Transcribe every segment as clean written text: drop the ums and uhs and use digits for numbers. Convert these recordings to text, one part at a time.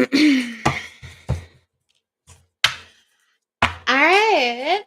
All right.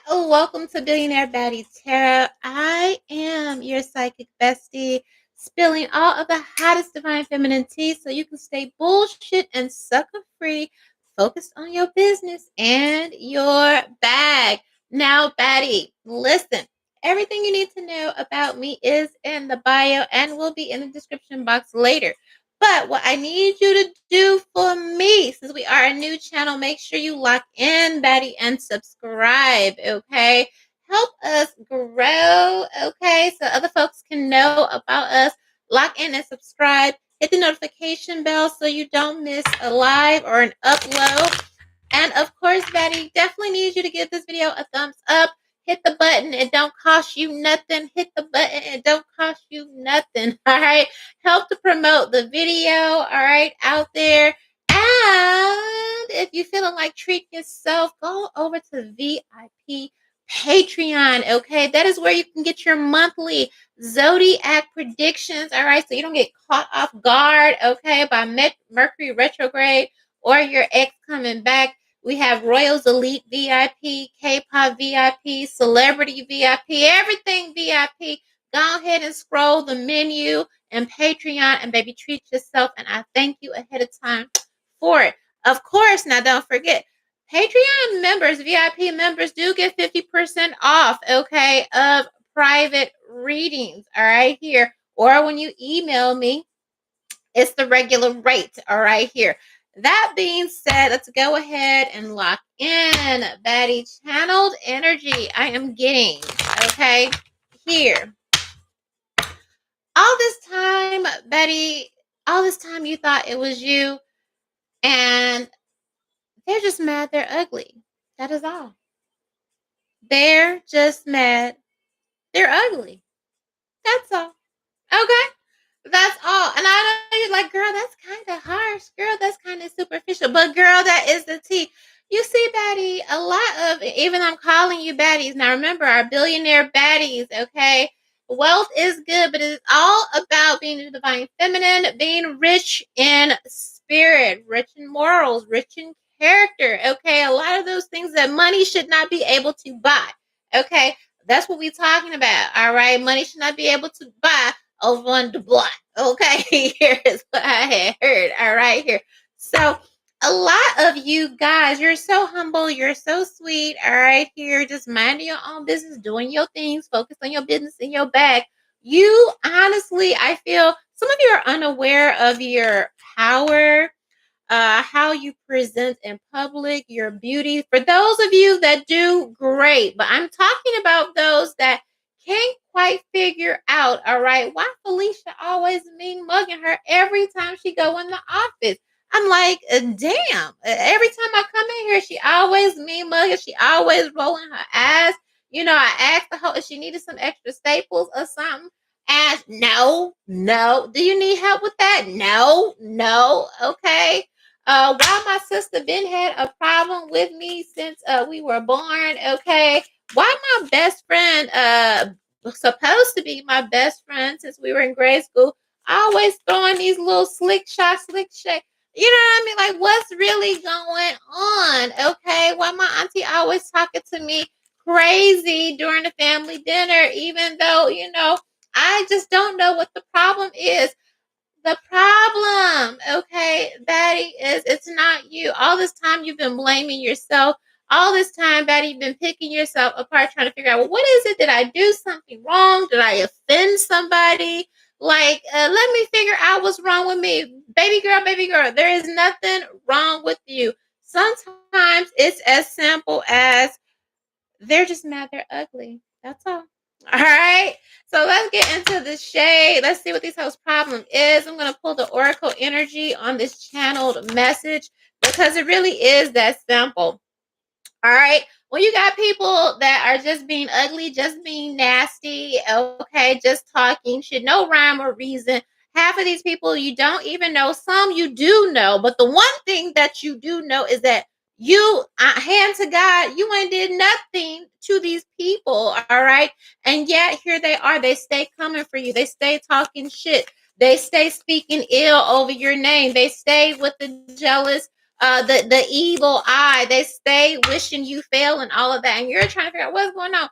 Welcome to Billionaire Baddie Tarot. I am your psychic bestie, spilling all of the hottest divine feminine tea so you can stay bullshit and sucker free, focused on your business and your bag. Now, Baddie, listen. Everything you need to know about me is in the bio and will be in the description box later. But what I need you to do for me, since we are a new channel, make sure you lock in, Baddie, and subscribe, okay? Help us grow, okay? So other folks can know about us. Lock in and subscribe. Hit the notification bell so you don't miss a live or an upload. And of course, Baddie, definitely need you to give this video a thumbs up. Hit the button. It don't cost you nothing. Hit the button. It don't cost you nothing. All right. Help to promote the video. All right. Out there. And if you're feeling like treating yourself, go over to VIP Patreon. Okay. That is where you can get your monthly zodiac predictions. All right. So you don't get caught off guard. Okay. By Mercury retrograde or your ex coming back. We have Royals Elite VIP, K-pop VIP, Celebrity VIP, everything VIP. Go ahead and scroll the menu and Patreon and baby treat yourself. And I thank you ahead of time for it. Of course, now don't forget, Patreon members, VIP members do get 50% off, okay, of private readings, all right, here. Or when you email me, it's the regular rate, all right, here. That being said, let's go ahead and lock in Baddie channeled energy. I am getting, okay, here. All this time, Baddie, all this time you thought it was you, and they're just mad they're ugly. That is all. They're just mad they're ugly. That's all. Okay? That's all. And I know you're like, girl, that's kind of harsh. Girl, that's kind of superficial. But girl, that is the tea. You see, Baddie, a lot of, even I'm calling you baddies. Now remember, our billionaire baddies, okay? Wealth is good, but it's all about being the divine feminine, being rich in spirit, rich in morals, rich in character, okay? A lot of those things that money should not be able to buy, okay? That's what we're talking about, all right? Money should not be able to buy over on the block. Okay, here's what I had heard. All right, here. So a lot of you guys, you're so humble, you're so sweet. All right, here, just minding your own business, doing your things, focus on your business in your bag. You honestly, I feel some of you are unaware of your power, how you present in public, your beauty. For those of you that do, great. But I'm talking about those that can't quite figure out, all right, why Felicia always mean mugging her every time she go in the office. I'm like, damn. Every time I come in here, she always mean mugging. She always rolling her eyes. You know, I asked her if she needed some extra staples or something. And no. Do you need help with that? No. Okay. Why my sister been had a problem with me since we were born, okay? Why my best friend, supposed to be my best friend since we were in grade school, always throwing these little slick shots, slick shake. You know what I mean? Like, what's really going on, okay? Why my auntie always talking to me crazy during the family dinner, even though, you know, I just don't know what the problem is. The problem, okay, Baddie, is it's not you. All this time you've been blaming yourself. All this time, Baddie, you've been picking yourself apart, trying to figure out, well, what is it? Did I do something wrong? Did I offend somebody? Like, let me figure out what's wrong with me. Baby girl, there is nothing wrong with you. Sometimes it's as simple as they're just mad they're ugly. That's all. All right. So let's get into the shade. Let's see what these hosts' problem is. I'm going to pull the Oracle energy on this channeled message because it really is that simple. All right. When you got people that are just being ugly, just being nasty, okay, just talking shit, no rhyme or reason. Half of these people you don't even know. Some you do know. But the one thing that you do know is that you, hand to God, you ain't did nothing to these people. All right. And yet here they are. They stay coming for you. They stay talking shit. They stay speaking ill over your name. They stay with the jealous, the evil eye. They stay wishing you fail and all of that. And you're trying to figure out what's going on.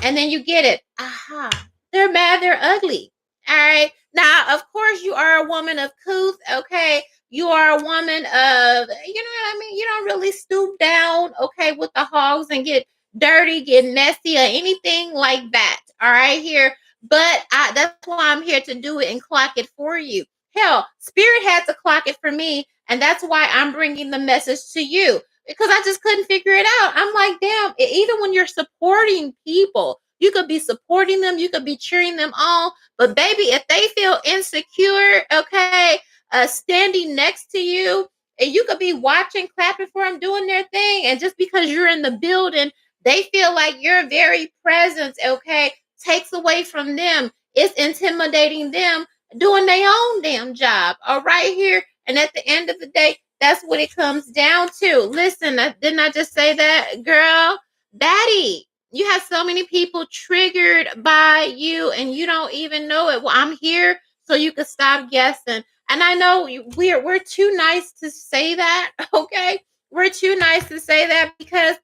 And then you get it. Aha. They're mad, they're ugly. All right. Now, of course, you are a woman of couth, okay? You are a woman of, you know what I mean? You don't really stoop down, okay, with the hogs and get dirty, get messy, or anything like that. All right, here. But that's why I'm here to do it and clock it for you. Hell, Spirit had to clock it for me, and that's why I'm bringing the message to you because I just couldn't figure it out. I'm like, damn, even when you're supporting people, you could be supporting them, you could be cheering them on, but baby, if they feel insecure, okay, standing next to you, and you could be watching, clapping for them, doing their thing, and just because you're in the building, they feel like your very presence, okay, takes away from them. It's intimidating them doing their own damn job. All right, here. And at the end of the day, that's what it comes down to. Listen, didn't I just say that, girl? Baddie, you have so many people triggered by you and you don't even know it. Well, I'm here so you can stop guessing. And I know we're too nice to say that, okay? We're too nice to say that because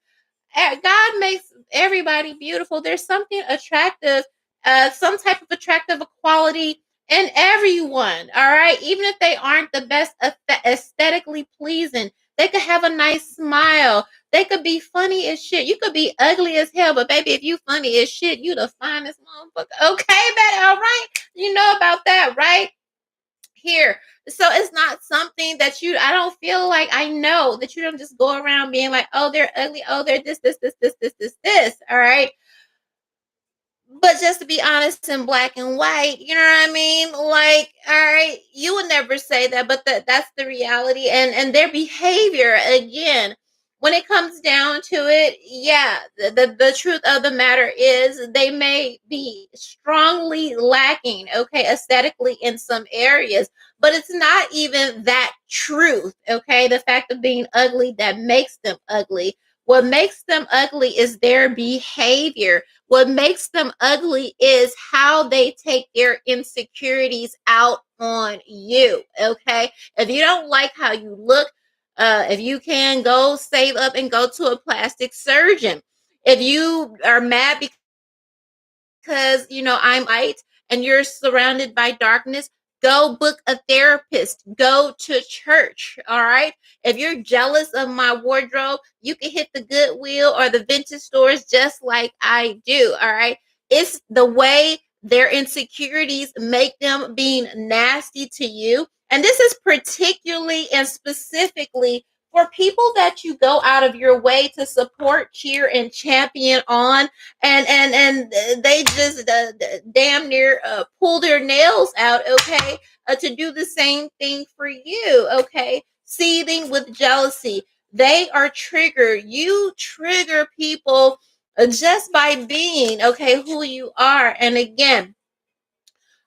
God makes everybody beautiful. There's something attractive, some type of attractive quality in everyone. All right, even if they aren't the best aesthetically pleasing, they could have a nice smile. They could be funny as shit. You could be ugly as hell, but baby, if you funny as shit, you the finest motherfucker. Okay, baby. All right, you know about that, right? Here. So it's not something that I don't feel like I know that you don't just go around being like, oh, they're ugly. Oh, they're this. All right. But just to be honest in black and white, you know what I mean? Like, all right, you would never say that, but that's the reality. And their behavior, again, when it comes down to it, yeah, the truth of the matter is they may be strongly lacking, okay, aesthetically in some areas, but it's not even that truth, okay? The fact of being ugly that makes them ugly. What makes them ugly is their behavior. What makes them ugly is how they take their insecurities out on you. Okay. If you don't like how you look, if you can go save up and go to a plastic surgeon. If you are mad because I'm light and you're surrounded by darkness, go book a therapist, go to church. All right, if you're jealous of my wardrobe, you can hit the Goodwill or the vintage stores just like I do. All right, it's the way their insecurities make them being nasty to you, and this is particularly and specifically for people that you go out of your way to support, cheer, and champion on, and they just damn near pull their nails out, okay, to do the same thing for you, okay, seething with jealousy. They are triggered. You trigger people just by being, okay, who you are. And again,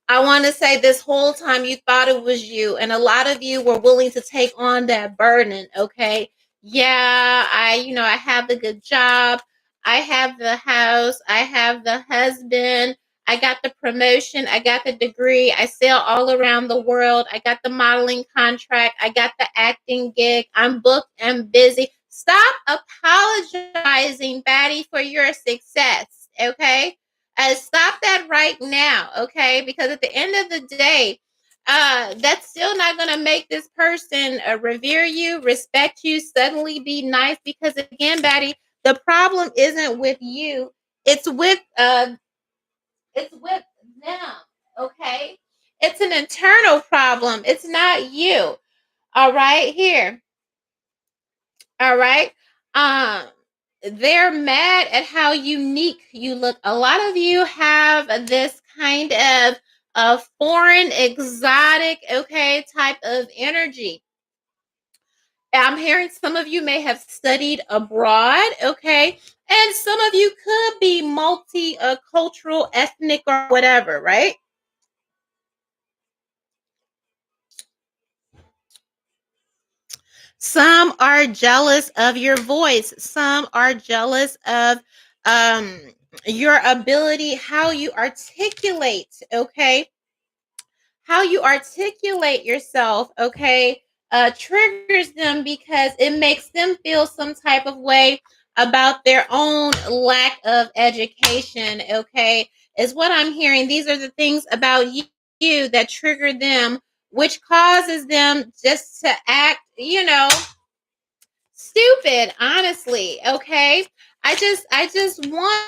I want to say this whole time you thought it was you, and a lot of you were willing to take on that burden, okay? Yeah, I have the good job. I have the house. I have the husband. I got the promotion. I got the degree. I sail all around the world. I got the modeling contract. I got the acting gig. I'm booked and busy. Stop apologizing, Baddie, for your success, okay? Stop that right now, okay? Because at the end of the day, that's still not going to make this person revere you, respect you, suddenly be nice. Because again, Baddie, the problem isn't with you; it's with them. Okay, it's an internal problem. It's not you. All right, here. All right. Um, they're mad at how unique you look. A lot of you have this kind of a foreign, exotic, okay, type of energy. I'm hearing some of you may have studied abroad, okay, and some of you could be multi-cultural, ethnic, or whatever, right? Some are jealous of your voice. Some are jealous of your ability, how you articulate, okay? how you articulate yourself, okay, triggers them because it makes them feel some type of way about their own lack of education, okay, is what I'm hearing. These are the things about you that trigger them, which causes them just to act, stupid, honestly, okay? I just want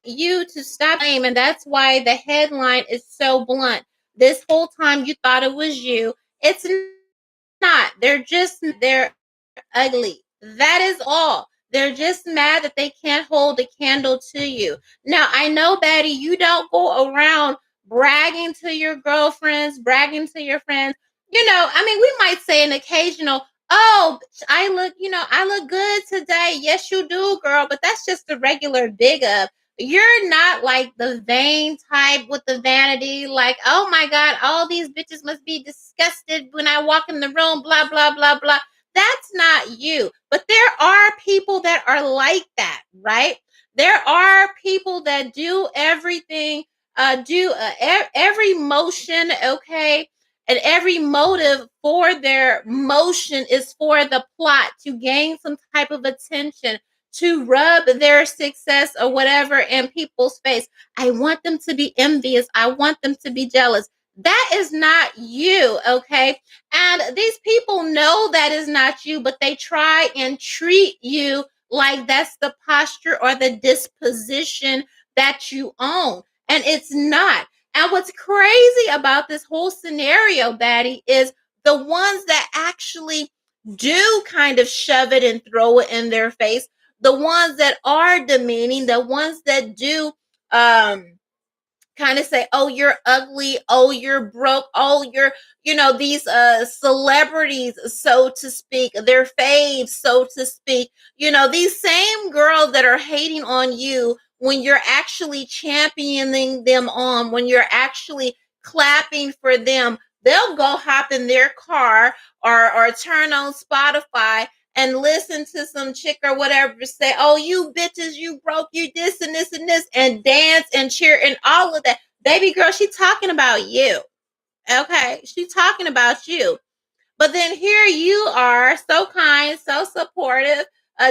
you to stop blame, and that's why the headline is so blunt. This whole time you thought it was you. It's not. They're ugly. That is all. They're just mad that they can't hold a candle to you. Now, I know, Baddie, you don't go around bragging to your girlfriends, bragging to your friends. I mean, we might say an occasional, oh, I look good today. Yes, you do, girl. But that's just a regular big up. You're not like the vain type with the vanity, like, oh my God, all these bitches must be disgusted when I walk in the room, blah, blah, blah, blah. That's not you. But there are people that are like that, right? There are people that do everything, every motion, okay? And every motive for their motion is for the plot to gain some type of attention, to rub their success or whatever in people's face. I want them to be envious. I want them to be jealous. That is not you, okay? And these people know that is not you, but they try and treat you like that's the posture or the disposition that you own. And it's not. And what's crazy about this whole scenario, Baddie, is the ones that actually do kind of shove it and throw it in their face, the ones that are demeaning, the ones that do kind of say, oh, you're ugly, oh, you're broke, oh, you're, these celebrities, so to speak, their faves, so to speak, these same girls that are hating on you when you're actually championing them on, when you're actually clapping for them, they'll go hop in their car or turn on Spotify and listen to some chick or whatever say, oh, you bitches, you broke, you this and this, and dance and cheer and all of that. Baby girl, she talking about you. Okay. She talking about you. But then here you are, so kind, so supportive,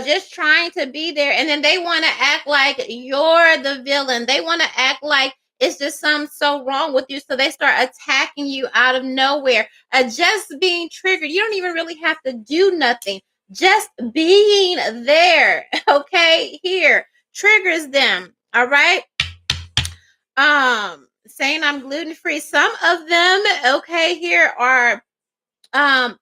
just trying to be there. And then they want to act like you're the villain. They want to act like it's just something so wrong with you. So they start attacking you out of nowhere. Just being triggered. You don't even really have to do nothing. Just being there, okay, here triggers them. All right. Saying I'm gluten free. Some of them, okay, here are I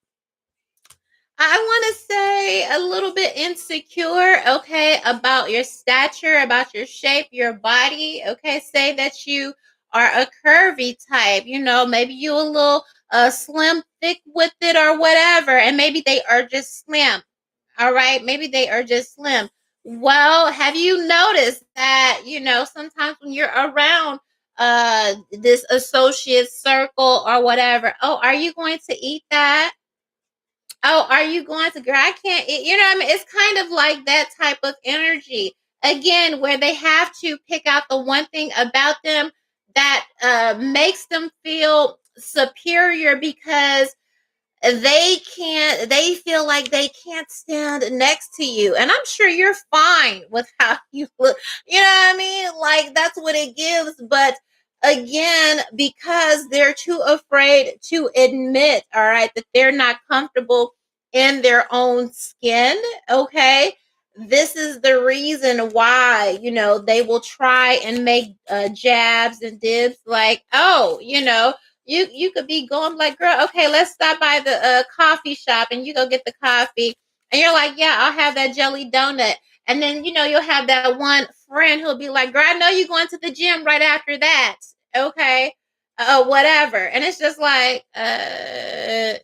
want to say a little bit insecure, okay, about your stature, about your shape, your body, okay. Say that you are a curvy type, maybe you a little slim, thick with it or whatever, and maybe they are just slim. All right, maybe they are just slim. Well, have you noticed that, sometimes when you're around this associate circle or whatever, oh, are you going to eat that? Oh, are you going to, girl? I can't eat. You know what I mean? It's kind of like that type of energy. Again, where they have to pick out the one thing about them that makes them feel superior because they feel like they can't stand next to you. And I'm sure you're fine with how you look. You know what I mean? Like that's what it gives. But again, because they're too afraid to admit, all right, that they're not comfortable in their own skin, okay? This is the reason why, they will try and make jabs and dibs like, oh, you could be going like, girl, okay, let's stop by the coffee shop and you go get the coffee. And you're like, yeah, I'll have that jelly donut. And then, you'll have that one friend who'll be like, girl, I know you're going to the gym right after that. Okay. Whatever. And it's just like,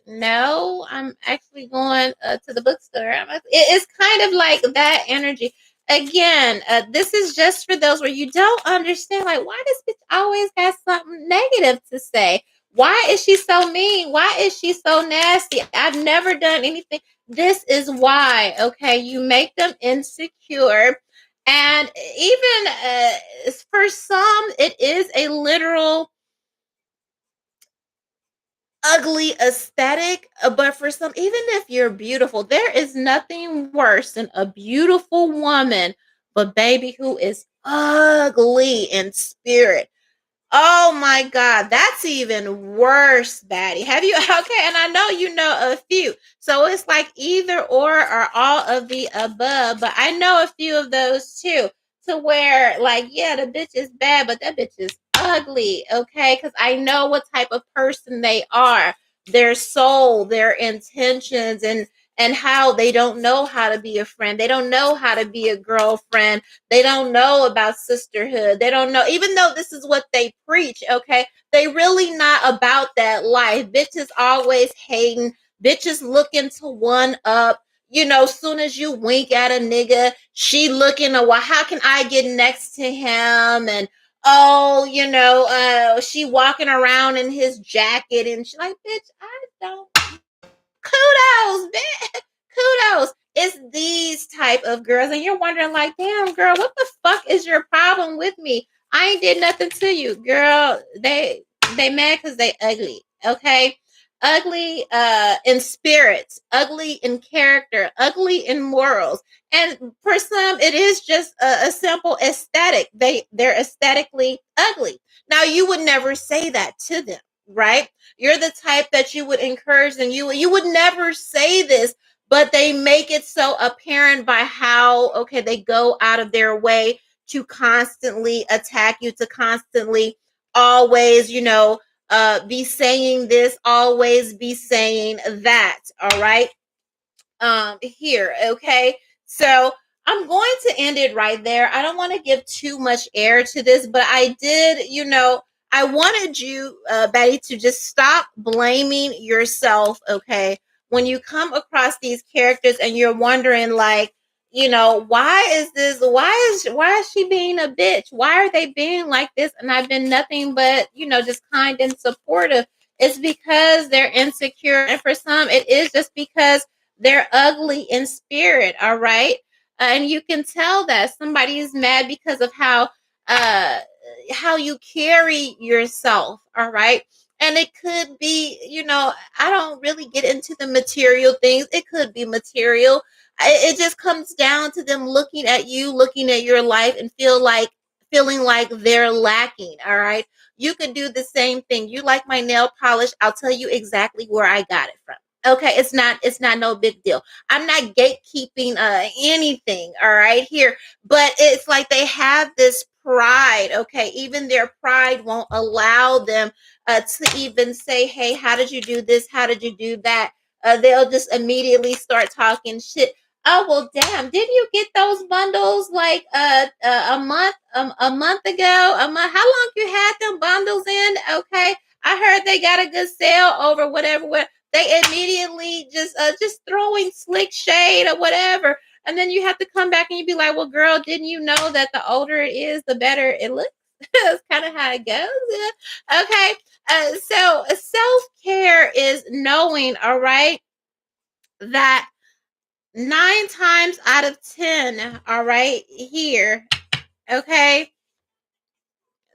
no, I'm actually going to the bookstore. It's kind of like that energy. Again, this is just for those where you don't understand, like, why does bitch always got something negative to say? Why is she so mean? Why is she so nasty? I've never done anything. This is why, okay? You make them insecure. And even for some, it is a literal ugly aesthetic, but for some, even if you're beautiful, there is nothing worse than a beautiful woman, but baby, who is ugly in spirit. Oh my God, that's even worse, Baddie. Have you okay? And I know you know a few. So it's like either or all of the above, but I know a few of those too. To where, like, yeah, the bitch is bad, but that bitch is ugly, okay? Because I know what type of person they are, their soul, their intentions, and how they don't know how to be a friend. They don't know how to be a girlfriend. They don't know about sisterhood. They don't know, even though this is what they preach, okay? They really not about that life. Bitches always hating, bitches looking to one up. You know, soon as you wink at a nigga, she looking at, well, how can I get next to him? And oh, she walking around in his jacket and she like, bitch, I don't. Kudos, bitch. Kudos. It's these type of girls, and you're wondering, like, damn, girl, what the fuck is your problem with me? I ain't did nothing to you, girl. They mad because they ugly. Okay. Ugly in spirits, ugly in character, ugly in morals. And for some, it is just a simple aesthetic. They're aesthetically ugly. Now you would never say that to them, right? You're the type that you would encourage them. You would never say this, but they make it so apparent by how, okay, they go out of their way to constantly attack you, to constantly always, be saying this, always be saying that. All right. Here, okay? So I'm going to end it right there. I don't want to give too much air to this, but I did, I wanted you, Betty, to just stop blaming yourself, okay? When you come across these characters and you're wondering, like, why is she being a bitch? Why are they being like this? And I've been nothing but, just kind and supportive. It's because they're insecure. And for some, it is just because they're ugly in spirit, all right? And you can tell that somebody is mad because of uh how you carry yourself, all right? And it could be, I don't really get into the material things. It could be material. It just comes down to them looking at you, looking at your life, and feeling like they're lacking, all right? You could do the same thing. You like my nail polish? I'll tell you exactly where I got it from. Okay, it's not no big deal. I'm not gatekeeping anything, all right, here, but it's like they have this pride, okay? Even their pride won't allow them to even say, "Hey, how did you do this? How did you do that?" They'll just immediately start talking shit. Oh, well, damn, didn't you get those bundles like a month ago? A month? How long you had them bundles in? Okay, I heard they got a good sale over whatever. They immediately just throwing slick shade or whatever. And then you have to come back and you be like, well, girl, didn't you know that the older it is, the better it looks? That's kind of how it goes. Yeah. Okay. So self-care is knowing, all right, that 9 times out of 10, all right, here, okay,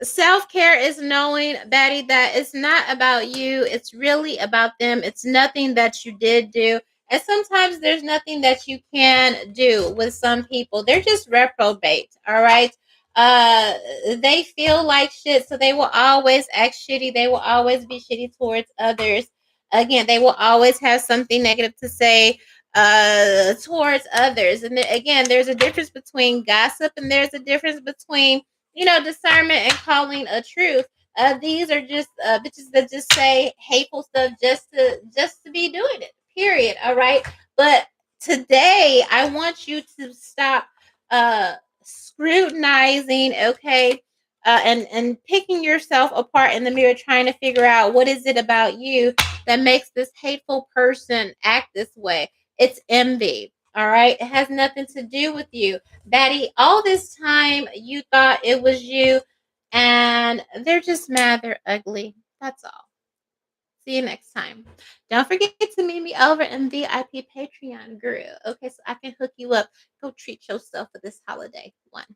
self-care is knowing, Betty, that it's not about you. It's really about them. It's nothing that you did do. And sometimes there's nothing that you can do with some people. They're just reprobate. All right. Uh they feel like shit, so they will always act shitty. They will always be shitty towards others. Again, they will always have something negative to say towards others. And again, there's a difference between gossip and there's a difference between discernment and calling a truth. These are just bitches that just say hateful stuff just to be doing it. Period. All right. But today I want you to stop scrutinizing, okay, and picking yourself apart in the mirror, trying to figure out what is it about you that makes this hateful person act this way. It's envy. All right. It has nothing to do with you. Baddie, all this time you thought it was you, and they're just mad they're ugly. That's all. See you next time. Don't forget to meet me over in VIP Patreon, girl. Okay, so I can hook you up. Go treat yourself for this holiday. One.